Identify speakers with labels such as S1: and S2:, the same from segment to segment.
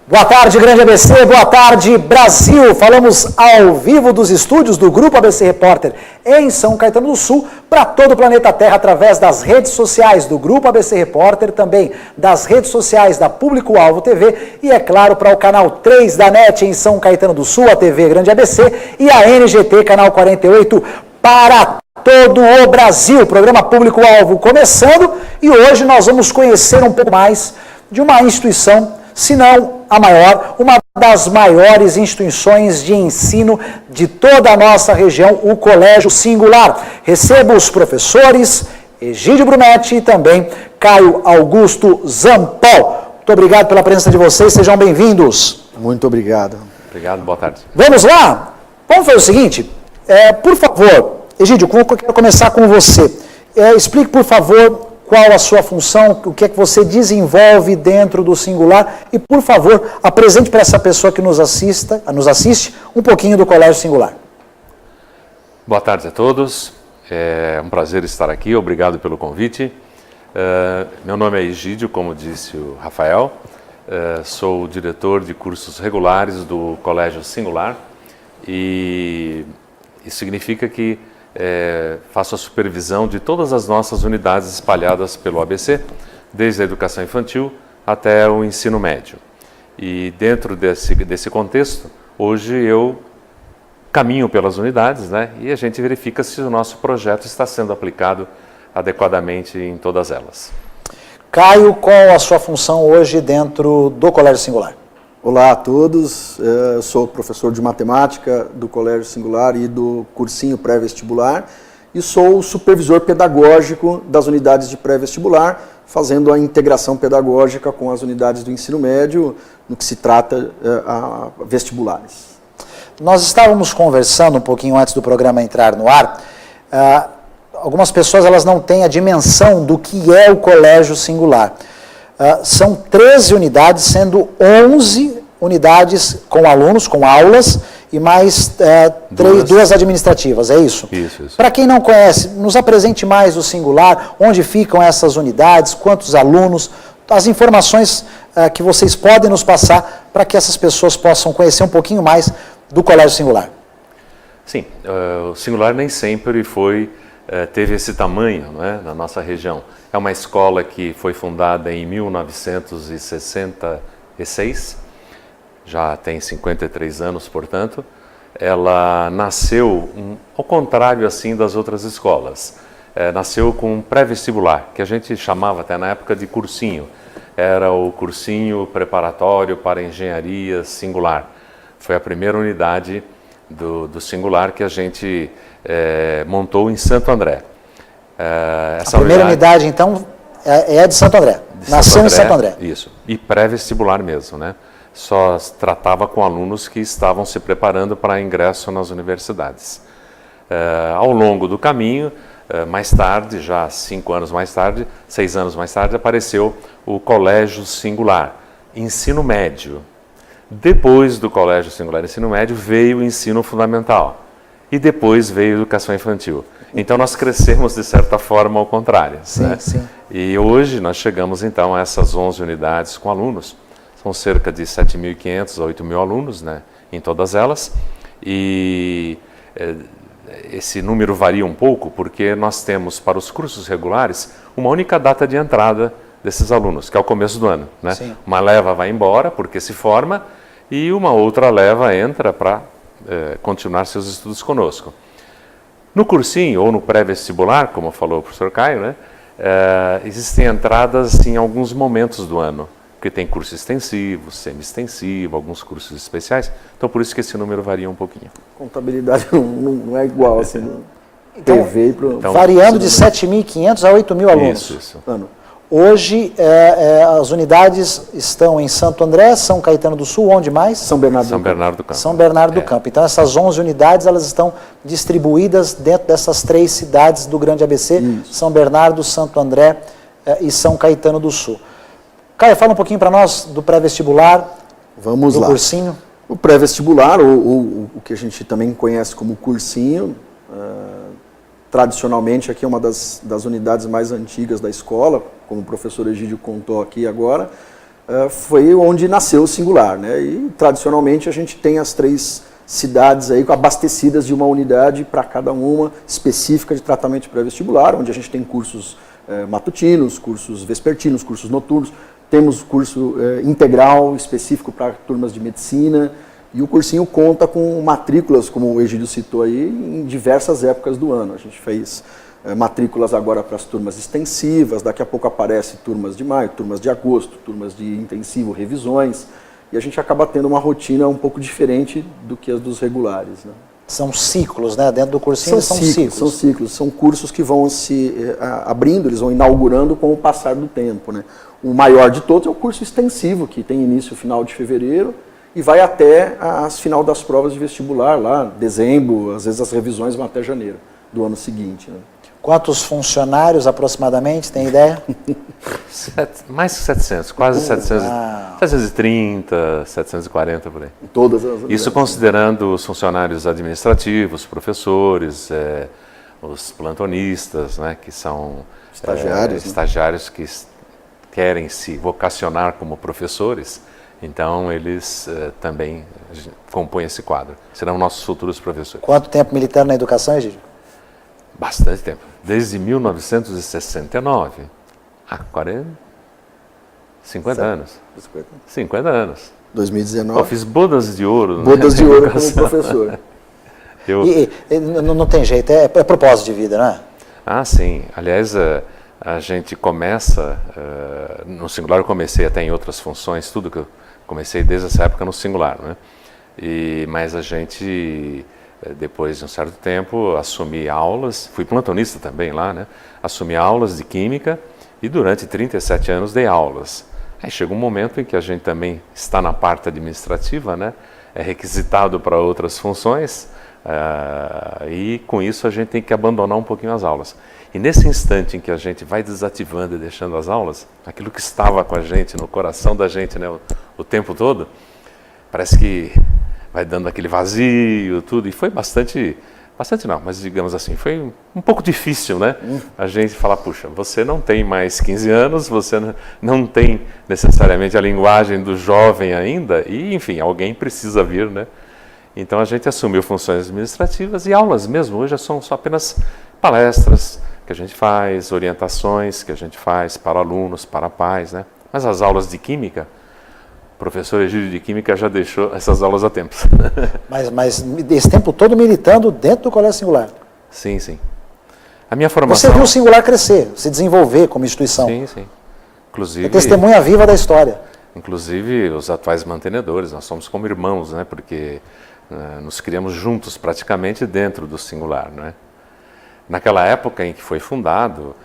S1: Boa tarde, Grande ABC, boa tarde, Brasil. Falamos ao vivo dos estúdios do Grupo ABC Repórter em São Caetano do Sul para todo o planeta Terra através das redes sociais do Grupo ABC Repórter, também das redes sociais da Público Alvo TV e, é claro, para o canal 3 da NET em São Caetano do Sul, a TV Grande ABC, e a NGT, canal 48, para todo o Brasil. Programa Público Alvo começando e hoje nós vamos conhecer um pouco mais de uma instituição, se não a maior, uma das maiores instituições de ensino de toda a nossa região, o Colégio Singular. Recebo os professores Egídio Brunetti e também Caio Augusto Zampol. Muito obrigado pela presença de vocês, sejam bem-vindos.
S2: Muito obrigado.
S3: Obrigado, boa tarde.
S1: Vamos lá? Vamos fazer o seguinte, por favor, Egídio, eu quero começar com você. Explique, por favor, qual a sua função, o que é que você desenvolve dentro do Singular e, por favor, apresente para essa pessoa que nos assiste um pouquinho do Colégio Singular.
S3: Boa tarde a todos, é um prazer estar aqui, obrigado pelo convite. Meu nome é Egídio, como disse o Rafael, sou o diretor de cursos regulares do Colégio Singular e isso significa que faço a supervisão de todas as nossas unidades espalhadas pelo ABC, desde a educação infantil até o ensino médio. E dentro desse contexto, hoje eu caminho pelas unidades, né, e a gente verifica se o nosso projeto está sendo aplicado adequadamente em todas elas.
S1: Caio, qual a sua função hoje dentro do Colégio Singular?
S2: Olá a todos, eu sou professor de matemática do Colégio Singular e do cursinho pré-vestibular e sou o supervisor pedagógico das unidades de pré-vestibular, fazendo a integração pedagógica com as unidades do ensino médio no que se trata a vestibulares.
S1: Nós estávamos conversando um pouquinho antes do programa entrar no ar, algumas pessoas elas não têm a dimensão do que é o Colégio Singular. São 13 unidades, sendo 11 unidades com alunos, com aulas, e mais duas administrativas, é isso?
S3: Isso.
S1: Para quem não conhece, nos apresente mais o Singular, onde ficam essas unidades, quantos alunos, as informações que vocês podem nos passar para que essas pessoas possam conhecer um pouquinho mais do Colégio Singular.
S3: Sim, o Singular nem sempre teve esse tamanho, né, na nossa região. É uma escola que foi fundada em 1966, já tem 53 anos, portanto. Ela nasceu, ao contrário assim das outras escolas, nasceu com um pré-vestibular, que a gente chamava até na época de cursinho. Era o cursinho preparatório para engenharia Singular. Foi a primeira unidade do Singular que a gente montou em Santo André.
S1: A primeira unidade, então, é de Santo André. Nasceu em Santo André.
S3: Isso. E pré-vestibular mesmo, né? Só tratava com alunos que estavam se preparando para ingresso nas universidades. Ao longo do caminho, mais tarde, já 6 anos mais tarde, apareceu o Colégio Singular, ensino médio. Depois do Colégio Singular Ensino Médio veio o ensino fundamental e depois veio a educação infantil. Então nós crescemos de certa forma ao contrário.
S1: Sim,
S3: né?
S1: sim.
S3: E hoje nós chegamos então a essas 11 unidades com alunos. São cerca de 7.500 a 8.000 alunos, né, em todas elas. E esse número varia um pouco porque nós temos para os cursos regulares uma única data de entrada desses alunos, que é o começo do ano. Né? Uma leva vai embora porque se forma e uma outra leva entra para continuar seus estudos conosco. No cursinho ou no pré-vestibular, como falou o professor Caio, né, existem entradas em alguns momentos do ano, porque tem curso extensivo, semi-extensivo, alguns cursos especiais, então por isso que esse número varia um pouquinho.
S2: Contabilidade não é igual assim,
S1: então,
S2: TV pro...
S1: variando de 7.500 a 8.000 alunos.
S3: Isso.
S1: Hoje, as unidades estão em Santo André, São Caetano do Sul, onde mais?
S3: São Bernardo do Campo.
S1: São Bernardo do Campo. Então, essas 11 unidades, elas estão distribuídas dentro dessas 3 cidades do Grande ABC, Isso. São Bernardo, Santo André e São Caetano do Sul. Caio, fala um pouquinho para nós do pré-vestibular, do cursinho.
S2: O pré-vestibular, ou o que a gente também conhece como cursinho, tradicionalmente aqui é uma das unidades mais antigas da escola, como o professor Egídio contou aqui agora. foi onde nasceu o Singular, né? E tradicionalmente a gente tem as 3 cidades aí abastecidas de uma unidade para cada uma específica de tratamento de pré-vestibular, onde a gente tem cursos matutinos, cursos vespertinos, cursos noturnos, temos curso integral específico para turmas de medicina, e o cursinho conta com matrículas, como o Egídio citou aí, em diversas épocas do ano. A gente fez matrículas agora para as turmas extensivas, daqui a pouco aparece turmas de maio, turmas de agosto, turmas de intensivo, revisões, e a gente acaba tendo uma rotina um pouco diferente do que as dos regulares, né?
S1: São ciclos, né? Dentro do cursinho são ciclos.
S2: São ciclos, são cursos que vão se abrindo, eles vão inaugurando com o passar do tempo, né? O maior de todos é o curso extensivo, que tem início no final de fevereiro e vai até as final das provas de vestibular, lá dezembro, às vezes as revisões vão até janeiro do ano seguinte, né?
S1: Quantos funcionários aproximadamente, tem ideia?
S3: Mais que 700, quase 700, 730, 740 por aí.
S2: Todas as
S3: Isso considerando os funcionários administrativos, professores, os plantonistas, né, que são estagiários que querem se vocacionar como professores, então eles também compõem esse quadro. Serão nossos futuros professores.
S1: Quanto tempo militando na educação, Egídio?
S3: Bastante tempo. Desde 1969. 50 anos. 50 anos.
S2: 2019.
S3: Eu fiz bodas de ouro.
S2: Bodas de ouro como professor.
S1: E não tem jeito, é propósito de vida, não é?
S3: Ah, sim. Aliás, a gente começa, no Singular eu comecei até em outras funções, tudo que eu comecei desde essa época no Singular, né? Mas a gente, depois de um certo tempo, assumi aulas, fui plantonista também lá, né? Assumi aulas de Química e durante 37 anos dei aulas. Aí chega um momento em que a gente também está na parte administrativa, né? É requisitado para outras funções, e com isso a gente tem que abandonar um pouquinho as aulas. E nesse instante em que a gente vai desativando e deixando as aulas, aquilo que estava com a gente, no coração da gente, né, o tempo todo, parece que vai dando aquele vazio, tudo, e foi bastante não, mas digamos assim, foi um pouco difícil, né? A gente falar, puxa, você não tem mais 15 anos, você não tem necessariamente a linguagem do jovem ainda, e enfim, alguém precisa vir, né? Então a gente assumiu funções administrativas e aulas mesmo, hoje são só apenas palestras que a gente faz, orientações que a gente faz para alunos, para pais, né? Mas as aulas de Química, o professor Egídio de Química já deixou essas aulas há tempos.
S1: Mas esse tempo todo militando dentro do Colégio Singular?
S3: Sim, sim. A minha formação...
S1: Você viu o Singular crescer, se desenvolver como instituição.
S3: Sim, sim. Inclusive...
S1: É testemunha viva da história.
S3: Inclusive os atuais mantenedores, nós somos como irmãos, né? Porque nos criamos juntos praticamente dentro do Singular, né? Naquela época em que foi fundado,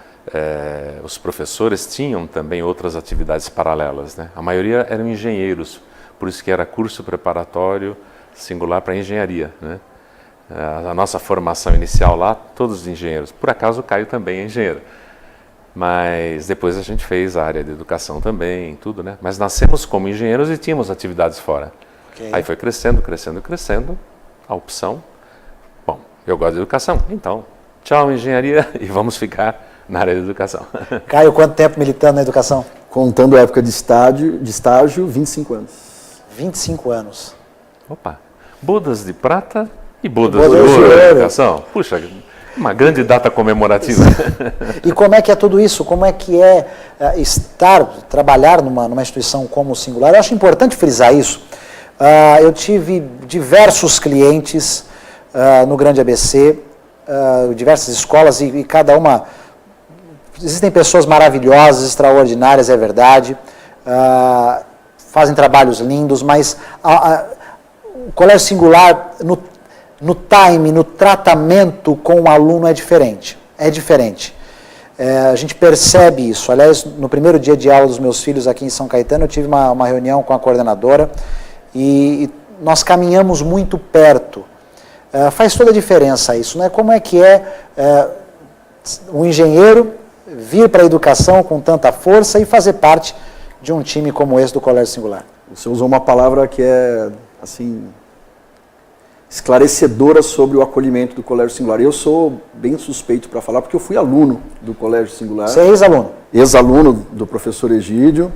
S3: os professores tinham também outras atividades paralelas, né? A maioria eram engenheiros, por isso que era curso preparatório Singular para engenharia, né? A nossa formação inicial lá, todos engenheiros. Por acaso o Caio também é engenheiro. Mas depois a gente fez a área de educação também, tudo, né? Mas nascemos como engenheiros e tínhamos atividades fora. Okay. Aí foi crescendo, a opção. Bom, eu gosto de educação, então, tchau engenharia e vamos ficar na área de educação.
S1: Caio, quanto tempo militando na educação?
S2: Contando a época de estágio, 25 anos.
S1: 25 anos.
S3: Opa, bodas de prata e bodas de ouro na educação. Puxa, uma grande data comemorativa.
S1: E como é que é tudo isso? Como é que trabalhar numa instituição como o Singular? Eu acho importante frisar isso. Eu tive diversos clientes no Grande ABC, diversas escolas e cada uma... Existem pessoas maravilhosas, extraordinárias, é verdade, fazem trabalhos lindos, mas o Colégio Singular, no time, no tratamento com o aluno é diferente. A gente percebe isso. Aliás, no primeiro dia de aula dos meus filhos aqui em São Caetano, eu tive uma reunião com a coordenadora e nós caminhamos muito perto. Faz toda a diferença isso, né? Como é que um engenheiro vir para a educação com tanta força e fazer parte de um time como esse do Colégio Singular?
S2: Você usou uma palavra que é, assim, esclarecedora sobre o acolhimento do Colégio Singular. Eu sou bem suspeito para falar, porque eu fui aluno do Colégio Singular.
S1: Você é ex-aluno?
S2: Ex-aluno do professor Egídio.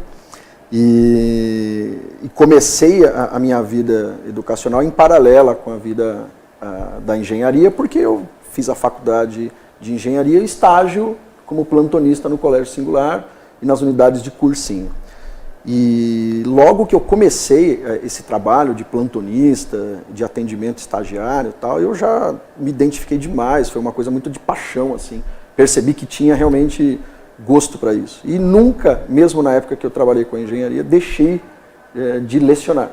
S2: E comecei a minha vida educacional em paralela com a vida da engenharia, porque eu fiz a faculdade de engenharia e estágio como plantonista no Colégio Singular e nas unidades de cursinho. E logo que eu comecei esse trabalho de plantonista, de atendimento estagiário e tal, eu já me identifiquei demais, foi uma coisa muito de paixão, assim. Percebi que tinha realmente gosto para isso. E nunca, mesmo na época que eu trabalhei com a engenharia, deixei de lecionar.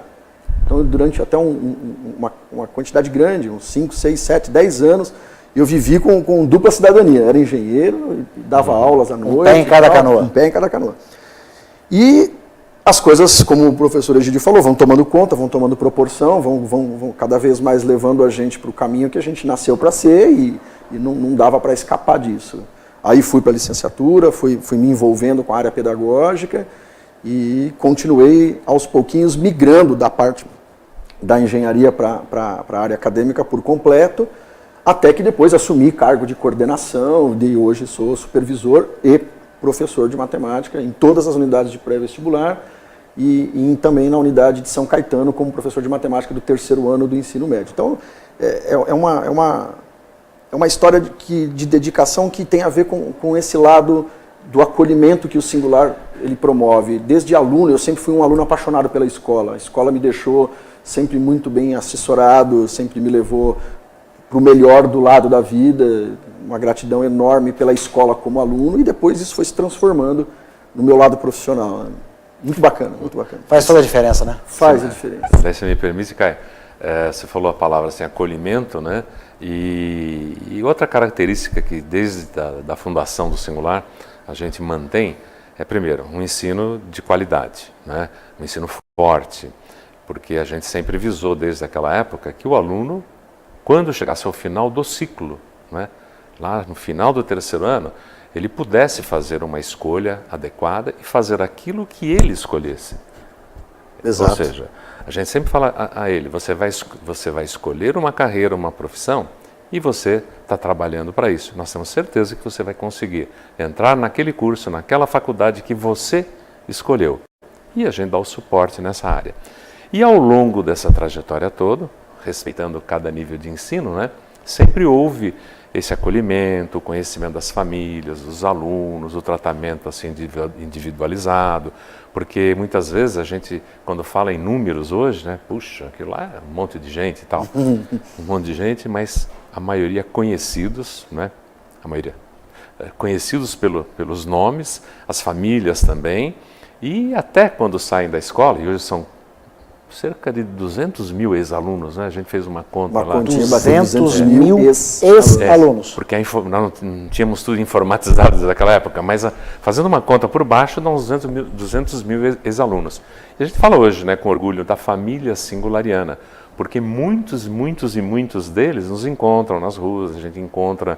S2: Então, durante até uma quantidade grande, uns 5, 6, 7, 10 anos, eu vivi com dupla cidadania. Era engenheiro, dava aulas à noite.
S1: Um pé em cada canoa.
S2: Um pé em cada canoa. E as coisas, como o professor Egidio falou, vão tomando conta, vão tomando proporção, vão cada vez mais levando a gente para o caminho que a gente nasceu para ser e não dava para escapar disso. Aí fui para a licenciatura, fui me envolvendo com a área pedagógica e continuei aos pouquinhos migrando da parte da engenharia para a área acadêmica por completo, até que depois assumi cargo de coordenação e hoje sou supervisor e professor de matemática em todas as unidades de pré-vestibular e também na unidade de São Caetano como professor de matemática do 3º ano do ensino médio. Então, é uma história de dedicação que tem a ver com esse lado do acolhimento que o Singular ele promove. Desde aluno, eu sempre fui um aluno apaixonado pela escola. A escola me deixou sempre muito bem assessorado, sempre me levou para o melhor do lado da vida, uma gratidão enorme pela escola como aluno, e depois isso foi se transformando no meu lado profissional. Muito bacana, muito bacana.
S1: Faz toda a diferença, né?
S2: Faz a diferença.
S3: Daí você me permite, Caio, você falou a palavra assim, acolhimento, né? E outra característica que desde da fundação do Singular a gente mantém é, primeiro, um ensino de qualidade, né? Um ensino forte, porque a gente sempre visou desde aquela época que o aluno, quando chegasse ao final do ciclo, né? Lá no final do 3º ano, ele pudesse fazer uma escolha adequada e fazer aquilo que ele escolhesse.
S2: Exato.
S3: Ou seja, a gente sempre fala a ele, você vai escolher uma carreira, uma profissão, e você está trabalhando para isso. Nós temos certeza que você vai conseguir entrar naquele curso, naquela faculdade que você escolheu. E a gente dá o suporte nessa área. E ao longo dessa trajetória toda, respeitando cada nível de ensino, né, sempre houve esse acolhimento, o conhecimento das famílias, dos alunos, o tratamento assim individualizado, porque muitas vezes a gente, quando fala em números hoje, né, puxa, aquilo lá é um monte de gente e tal, um monte de gente, mas a maioria conhecidos, né, a maioria conhecidos pelos nomes, as famílias também, e até quando saem da escola, e hoje são cerca de 200 mil ex-alunos, né? A gente fez uma conta lá.
S1: 200 mil ex-alunos.
S3: Porque nós não tínhamos tudo informatizado naquela época, mas fazendo uma conta por baixo, dá uns 200 mil ex-alunos. E a gente fala hoje, né, com orgulho, da família singulariana, porque muitos deles nos encontram nas ruas, a gente encontra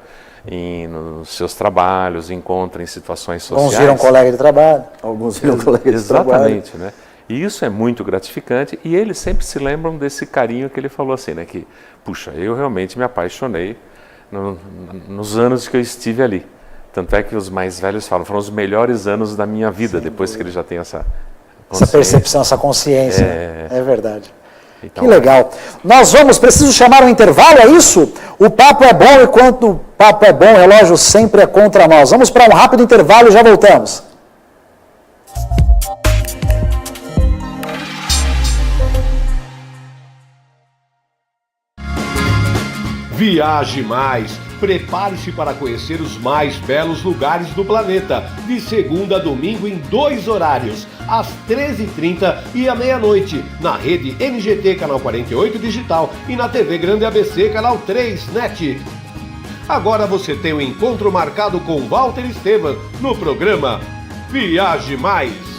S3: nos seus trabalhos, encontra em situações sociais.
S1: Alguns viram colega de trabalho.
S2: Alguns viram colega de trabalho.
S3: Exatamente, né? E isso é muito gratificante e eles sempre se lembram desse carinho que ele falou assim, né? Que, puxa, eu realmente me apaixonei nos anos que eu estive ali. Tanto é que os mais velhos falam, foram os melhores anos da minha vida, depois que ele já tem essa
S1: percepção, essa consciência. É verdade.
S3: Então,
S1: que legal. Preciso chamar um intervalo, é isso? O papo é bom e quando o papo é bom, o relógio sempre é contra nós. Vamos para um rápido intervalo e já voltamos.
S4: Viaje mais! Prepare-se para conhecer os mais belos lugares do planeta, de segunda a domingo em 2 horários, às 13h30 e à meia-noite, na rede NGT Canal 48 Digital e na TV Grande ABC Canal 3 NET. Agora você tem um encontro marcado com Walter Esteban no programa Viaje Mais!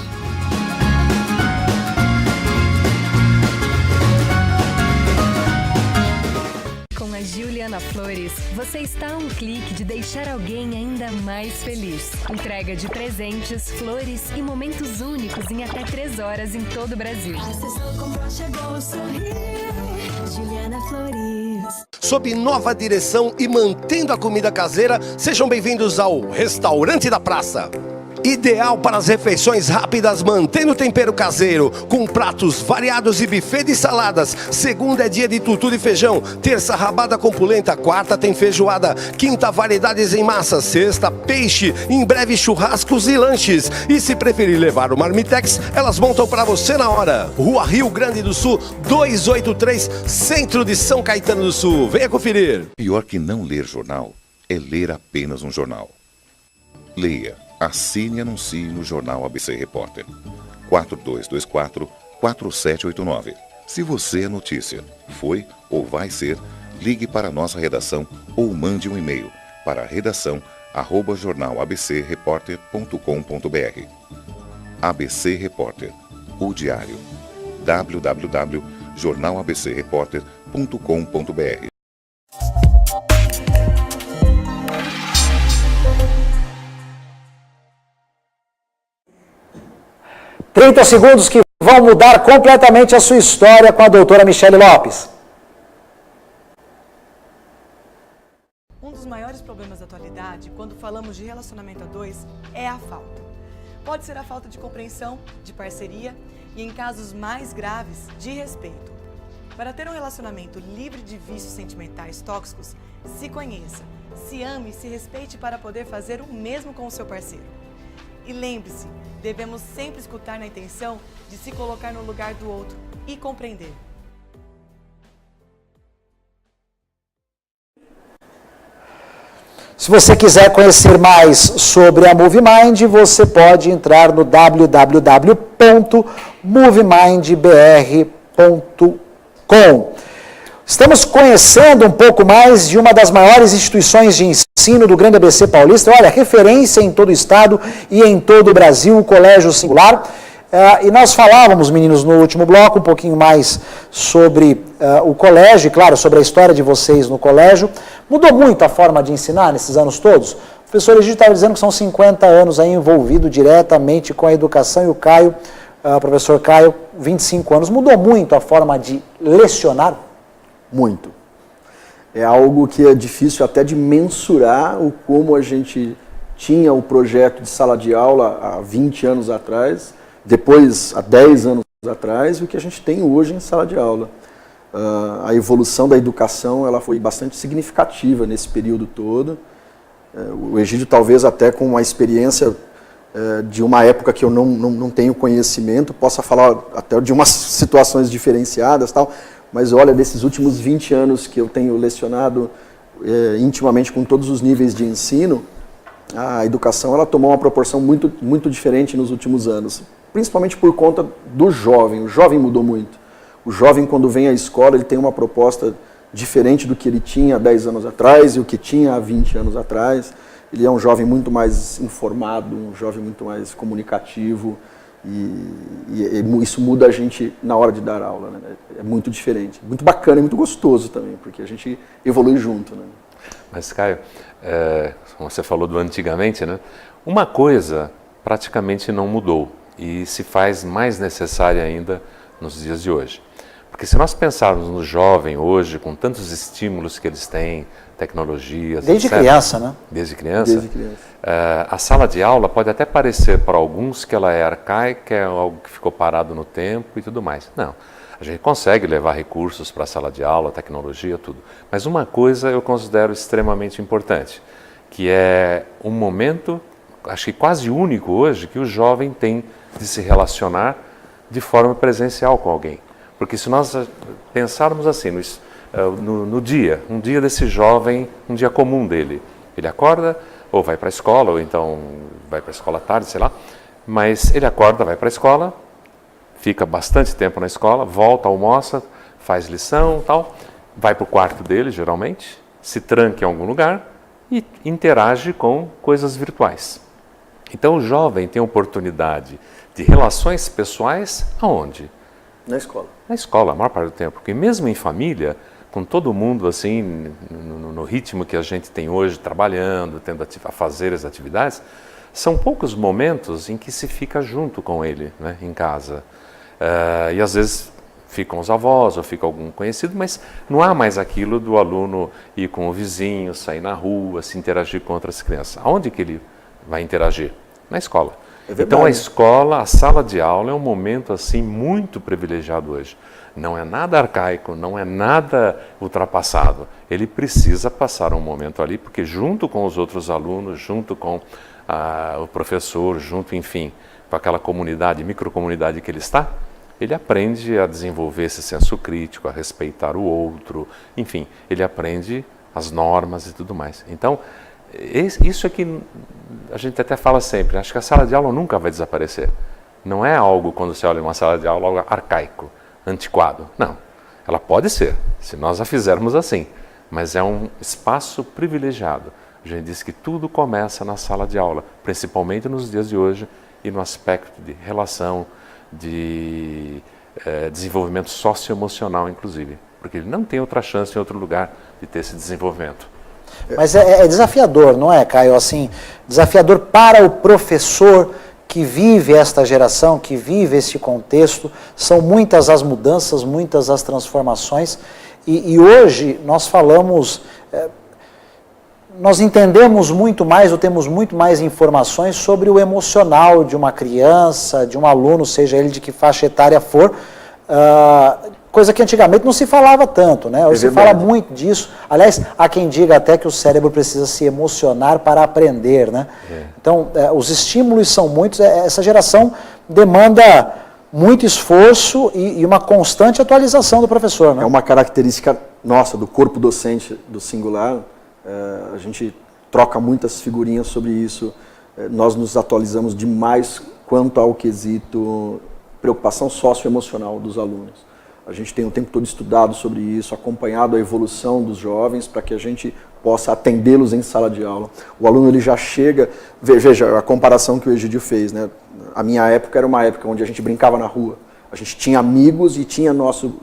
S5: Juliana Flores, você está a um clique de deixar alguém ainda mais feliz. Entrega de presentes, flores e momentos únicos em até 3 horas em todo o Brasil. Juliana Flores.
S4: Sob nova direção e mantendo a comida caseira, sejam bem-vindos ao Restaurante da Praça. Ideal para as refeições rápidas, mantendo o tempero caseiro, com pratos variados e buffet de saladas. Segunda é dia de tutu de feijão, terça rabada com polenta, quarta tem feijoada, quinta variedades em massa, sexta peixe, em breve churrascos e lanches. E se preferir levar o Marmitex, elas montam para você na hora. Rua Rio Grande do Sul, 283, centro de São Caetano do Sul. Venha conferir.
S6: Pior que não ler jornal é ler apenas um jornal. Leia, assine e anuncie no Jornal ABC Repórter. 4224-4789. Se você é notícia, foi ou vai ser, ligue para a nossa redação ou mande um e-mail para redação@jornalabcreporter.com.br. ABC Repórter, o diário. www.jornalabcreporter.com.br.
S1: 30 segundos que vão mudar completamente a sua história com a doutora Michele Lopes.
S7: Um dos maiores problemas da atualidade, quando falamos de relacionamento a dois, é a falta. Pode ser a falta de compreensão, de parceria e, em casos mais graves, de respeito. Para ter um relacionamento livre de vícios sentimentais tóxicos, se conheça, se ame e se respeite para poder fazer o mesmo com o seu parceiro. E lembre-se, devemos sempre escutar na intenção de se colocar no lugar do outro e compreender.
S1: Se você quiser conhecer mais sobre a MovieMind, você pode entrar no www.movemindbr.com. Estamos conhecendo um pouco mais de uma das maiores instituições de ensino do Grande ABC Paulista. Olha, referência em todo o estado e em todo o Brasil, o Colégio Singular. E nós falávamos, meninos, no último bloco, um pouquinho mais sobre o colégio, e claro, sobre a história de vocês no colégio. Mudou muito a forma de ensinar nesses anos todos? O professor Egídio estava dizendo que são 50 anos aí envolvido diretamente com a educação, e o Caio, o professor Caio, 25 anos. Mudou muito a forma de lecionar?
S2: Muito. É algo que é difícil até de mensurar o como a gente tinha o projeto de sala de aula há 20 anos atrás, depois há 10 anos atrás, e o que a gente tem hoje em sala de aula. A evolução da educação ela foi bastante significativa nesse período todo. O Egídio talvez até com uma experiência de uma época que eu não tenho conhecimento, possa falar até de umas situações diferenciadas, tal. Mas olha, desses últimos 20 anos que eu tenho lecionado intimamente com todos os níveis de ensino, a educação ela tomou uma proporção muito, muito diferente nos últimos anos. Principalmente por conta do jovem. O jovem mudou muito. O jovem, quando vem à escola, ele tem uma proposta diferente do que ele tinha há 10 anos atrás e o que tinha há 20 anos atrás. Ele é um jovem muito mais informado, um jovem muito mais comunicativo. E isso muda a gente na hora de dar aula, né? É muito diferente, muito bacana e muito gostoso também, porque a gente evolui junto, né?
S3: Mas, Caio, como você falou do antigamente, né? Uma coisa praticamente não mudou e se faz mais necessária ainda nos dias de hoje. Porque se nós pensarmos no jovem hoje, com tantos estímulos que eles têm, tecnologias,
S1: Desde
S3: etc.,
S1: criança, né?
S3: Desde criança.
S2: Desde criança.
S3: A sala de aula pode até parecer para alguns que ela é arcaica, é algo que ficou parado no tempo e tudo mais. Não, a gente consegue levar recursos para a sala de aula, tecnologia, tudo. Mas uma coisa eu considero extremamente importante, que é um momento, acho que quase único hoje, que o jovem tem de se relacionar de forma presencial com alguém. Porque se nós pensarmos assim, no dia, um dia desse jovem, um dia comum dele, ele acorda, ou vai para a escola, ou então vai para a escola à tarde, sei lá, mas ele acorda, vai para a escola, fica bastante tempo na escola, volta, almoça, faz lição, tal, vai para o quarto dele, geralmente, se tranca em algum lugar e interage com coisas virtuais. Então o jovem tem oportunidade de relações pessoais aonde?
S2: Na escola.
S3: Na escola, a maior parte do tempo, porque mesmo em família, com todo mundo assim, no ritmo que a gente tem hoje, trabalhando, tendo a fazer as atividades, são poucos momentos em que se fica junto com ele, né, em casa. E às vezes ficam os avós ou fica algum conhecido, mas não há mais aquilo do aluno ir com o vizinho, sair na rua, se interagir com outras crianças. Aonde que ele vai interagir? Na escola.
S2: verdade.
S3: Então a escola, a sala de aula é um momento assim muito privilegiado hoje. Não é nada arcaico, não é nada ultrapassado. Ele precisa passar um momento ali, porque junto com os outros alunos, junto com o professor, junto, enfim, com aquela comunidade, microcomunidade que ele está, ele aprende a desenvolver esse senso crítico, a respeitar o outro, enfim, ele aprende as normas e tudo mais. Então, isso é que a gente até fala sempre, acho que a sala de aula nunca vai desaparecer. Não é algo, quando você olha uma sala de aula, algo arcaico, antiquado. Não, ela pode ser, se nós a fizermos assim, mas é um espaço privilegiado. A gente diz que tudo começa na sala de aula, principalmente nos dias de hoje e no aspecto de relação, de desenvolvimento socioemocional, inclusive, porque ele não tem outra chance em outro lugar de ter esse desenvolvimento.
S1: Mas é desafiador, não é, Caio? Assim, desafiador para o professor que vive esta geração, que vive este contexto. São muitas as mudanças, muitas as transformações. E hoje nós falamos, nós entendemos muito mais, ou temos muito mais informações sobre o emocional de uma criança, de um aluno, seja ele de que faixa etária for, coisa que antigamente não se falava tanto, né? Hoje se fala muito disso. Aliás, há quem diga até que o cérebro precisa se emocionar para aprender, né? Então, os estímulos são muitos, essa geração demanda muito esforço e uma constante atualização do professor, né?
S2: É uma característica nossa, do corpo docente do Singular. A gente troca muitas figurinhas sobre isso. Nós nos atualizamos demais quanto ao quesito preocupação socioemocional dos alunos. A gente tem o tempo todo estudado sobre isso, acompanhado a evolução dos jovens para que a gente possa atendê-los em sala de aula. O aluno ele já chega, veja a comparação que o Egidio fez, né? A minha época era uma época onde a gente brincava na rua. A gente tinha amigos e tinha nosso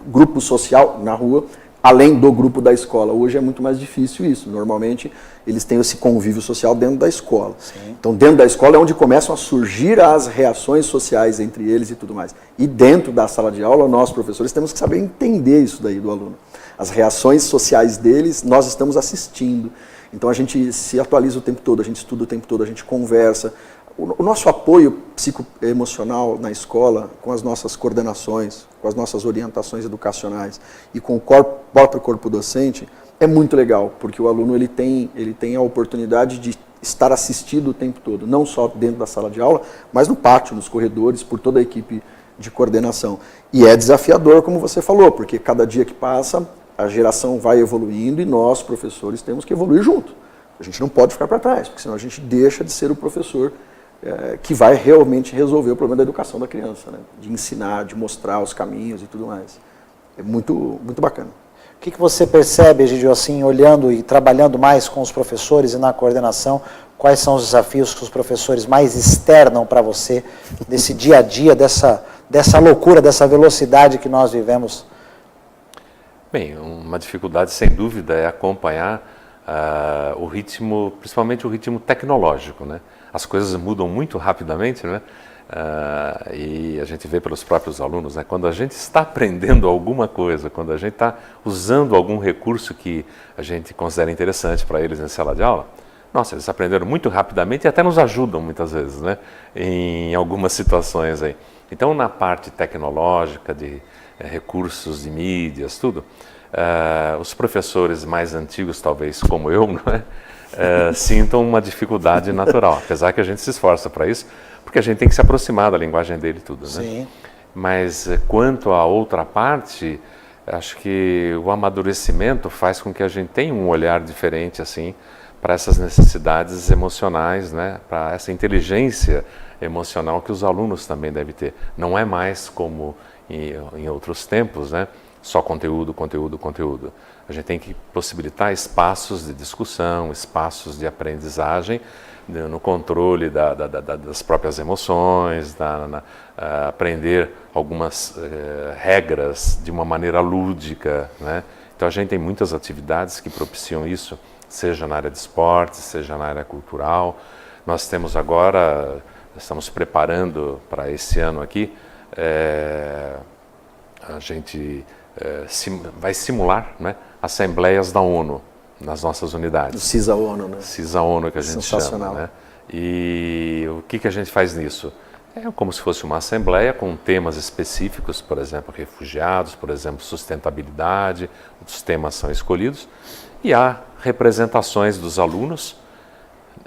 S2: grupo social na rua, além do grupo da escola. Hoje é muito mais difícil isso. Normalmente, eles têm esse convívio social dentro da escola. Sim. Então, dentro da escola é onde começam a surgir as reações sociais entre eles e tudo mais. E dentro da sala de aula, nós, professores, temos que saber entender isso daí do aluno. As reações sociais deles, nós estamos assistindo. Então, a gente se atualiza o tempo todo, a gente estuda o tempo todo, a gente conversa. O nosso apoio psicoemocional na escola, com as nossas coordenações, com as nossas orientações educacionais e com o próprio corpo docente, é muito legal, porque o aluno ele tem a oportunidade de estar assistido o tempo todo, não só dentro da sala de aula, mas no pátio, nos corredores, por toda a equipe de coordenação. E é desafiador, como você falou, porque cada dia que passa, a geração vai evoluindo e nós, professores, temos que evoluir junto. A gente não pode ficar para trás, porque senão a gente deixa de ser o professor que vai realmente resolver o problema da educação da criança, né? De ensinar, de mostrar os caminhos e tudo mais. É muito, muito bacana.
S1: O que você percebe, Egidio, assim, olhando e trabalhando mais com os professores e na coordenação, quais são os desafios que os professores mais externam para você, desse dia a dia, dessa loucura, dessa velocidade que nós vivemos?
S3: Bem, uma dificuldade, sem dúvida, é acompanhar o ritmo, principalmente o ritmo tecnológico, né? As coisas mudam muito rapidamente, né? E a gente vê pelos próprios alunos, né? Quando a gente está aprendendo alguma coisa, quando a gente está usando algum recurso que a gente considera interessante para eles em sala de aula, nossa, eles aprenderam muito rapidamente e até nos ajudam muitas vezes, né? Em algumas situações aí. Então, na parte tecnológica, de recursos de mídias, tudo, os professores mais antigos, talvez como eu, não é? Sintam uma dificuldade natural, apesar que a gente se esforça para isso, porque a gente tem que se aproximar da linguagem dele e tudo, né?
S1: Sim.
S3: Mas quanto à outra parte, acho que o amadurecimento faz com que a gente tenha um olhar diferente assim para essas necessidades emocionais, né? Para essa inteligência emocional que os alunos também devem ter. Não é mais como em outros tempos, né? Só conteúdo, conteúdo, conteúdo. A gente tem que possibilitar espaços de discussão, espaços de aprendizagem, no controle das próprias emoções, aprender algumas regras de uma maneira lúdica, né? Então a gente tem muitas atividades que propiciam isso, seja na área de esportes, seja na área cultural. Nós temos agora, estamos preparando para esse ano aqui, a gente vai simular, né, assembleias da ONU nas nossas unidades.
S2: O CISA-ONU, né?
S3: CISA-ONU que a gente chama, né? E o que a gente faz nisso? É como se fosse uma assembleia com temas específicos, por exemplo, refugiados, por exemplo, sustentabilidade, os temas são escolhidos, e há representações dos alunos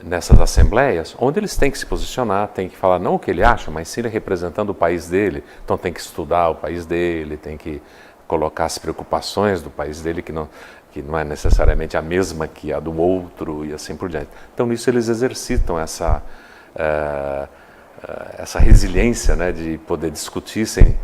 S3: nessas assembleias, onde eles têm que se posicionar, têm que falar não o que ele acha, mas sim representando o país dele. Então tem que estudar o país dele, tem que colocar as preocupações do país dele, que não é necessariamente a mesma que a do outro e assim por diante. Então nisso eles exercitam essa resiliência, né, de poder discutir sem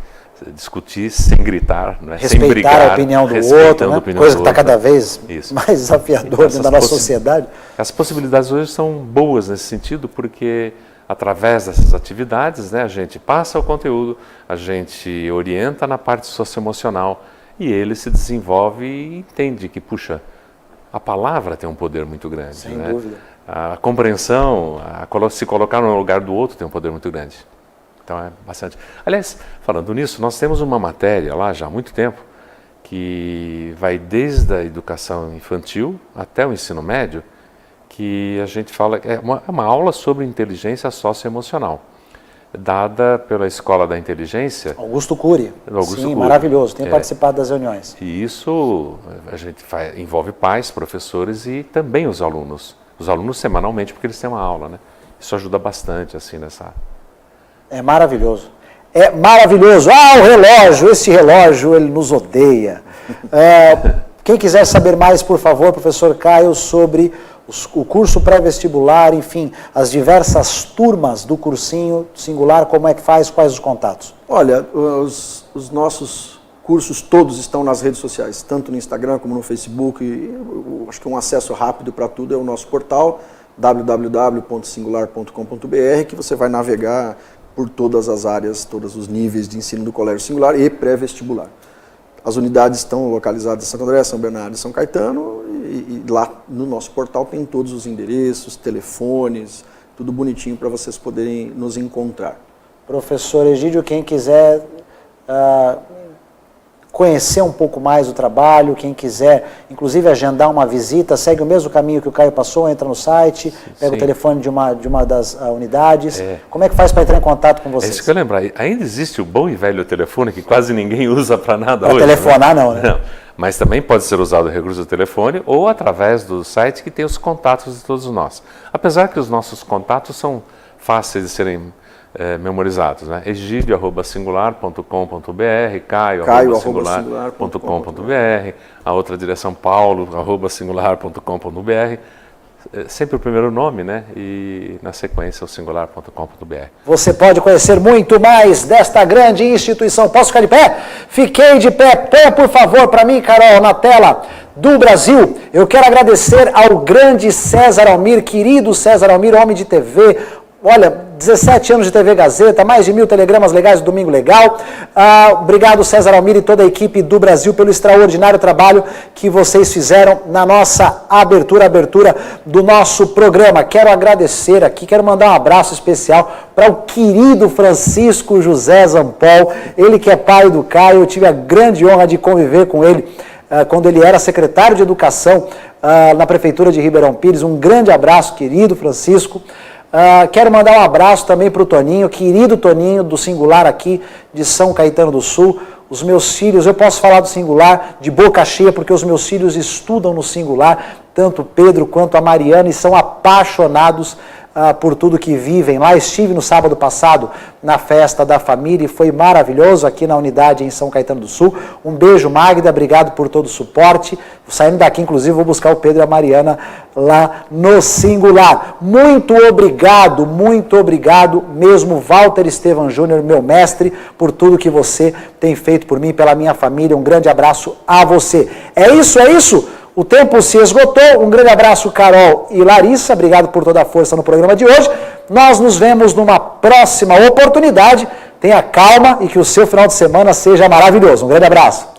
S3: gritar, né, sem brigar,
S1: respeitar a opinião do outro, né? Coisa que está cada vez mais desafiadora dentro da nossa sociedade.
S3: As possibilidades hoje são boas nesse sentido, porque através dessas atividades, né, a gente passa o conteúdo, a gente orienta na parte socioemocional e ele se desenvolve e entende que, puxa, a palavra tem um poder muito grande.
S1: Sem
S3: né?
S1: dúvida.
S3: A compreensão, se colocar no lugar do outro tem um poder muito grande. Então é bastante. Aliás, falando nisso, nós temos uma matéria lá já há muito tempo que vai desde a educação infantil até o ensino médio, que a gente fala, é uma aula sobre inteligência socioemocional, dada pela Escola da Inteligência.
S1: Augusto Cury.
S3: Augusto
S1: Sim,
S3: Cury.
S1: Maravilhoso. Tenho participado das reuniões.
S3: E isso a gente envolve pais, professores e também os alunos. Os alunos semanalmente, porque eles têm uma aula, né? Isso ajuda bastante, assim, nessa...
S1: É maravilhoso. É maravilhoso. O relógio, esse relógio, ele nos odeia. Quem quiser saber mais, por favor, professor Caio, sobre o curso pré-vestibular, enfim, as diversas turmas do cursinho singular, como é que faz, quais os contatos?
S2: Olha, os nossos cursos todos estão nas redes sociais, tanto no Instagram como no Facebook. Acho que um acesso rápido para tudo é o nosso portal, www.singular.com.br, que você vai navegar por todas as áreas, todos os níveis de ensino do Colégio Singular e pré-vestibular. As unidades estão localizadas em Santo André, São Bernardo e São Caetano, e lá no nosso portal tem todos os endereços, telefones, tudo bonitinho para vocês poderem nos encontrar.
S1: Professor Egídio, quem quiser conhecer um pouco mais o trabalho, quem quiser, inclusive, agendar uma visita, segue o mesmo caminho que o Caio passou, entra no site, pega o telefone de uma das unidades. Como é que faz para entrar em contato com vocês?
S3: É isso que eu lembrar. Ainda existe o bom e velho telefone, que quase ninguém usa para nada
S1: hoje. Para telefonar, né?
S3: Não. Mas também pode ser usado o recurso do telefone ou através do site que tem os contatos de todos nós. Apesar que os nossos contatos são fáceis de serem memorizados, né? Egidio@singular.com.br, Caio@singular.com.br, a outra direção Paulo@singular.com.br, sempre o primeiro nome, né? E na sequência o singular.com.br.
S1: Você pode conhecer muito mais desta grande instituição. Posso ficar de pé? Fiquei de pé. Põe, por favor, para mim, Carol, na tela do Brasil. Eu quero agradecer ao grande César Almir, querido César Almir, homem de TV. Olha, 17 anos de TV Gazeta, mais de 1000 telegramas legais do Domingo Legal. Obrigado, César Almir e toda a equipe do Brasil pelo extraordinário trabalho que vocês fizeram na nossa abertura do nosso programa. Quero agradecer aqui, quero mandar um abraço especial para o querido Francisco José Zampol, ele que é pai do Caio. Eu tive a grande honra de conviver com ele quando ele era secretário de Educação na Prefeitura de Ribeirão Pires. Um grande abraço, querido Francisco. Quero mandar um abraço também para o Toninho, querido Toninho, do Singular aqui de São Caetano do Sul. Os meus filhos, eu posso falar do Singular de boca cheia, porque os meus filhos estudam no Singular, tanto o Pedro quanto a Mariana, e são apaixonados por tudo que vivem lá. Estive no sábado passado na festa da família e foi maravilhoso aqui na unidade em São Caetano do Sul. Um beijo, Magda, obrigado por todo o suporte. Saindo daqui, inclusive, vou buscar o Pedro e a Mariana lá no Singular. Muito obrigado mesmo, Walter Estevam Júnior, meu mestre, por tudo que você tem feito por mim, pela minha família. Um grande abraço a você. É isso. O tempo se esgotou. Um grande abraço, Carol e Larissa. Obrigado por toda a força no programa de hoje. Nós nos vemos numa próxima oportunidade. Tenha calma e que o seu final de semana seja maravilhoso. Um grande abraço.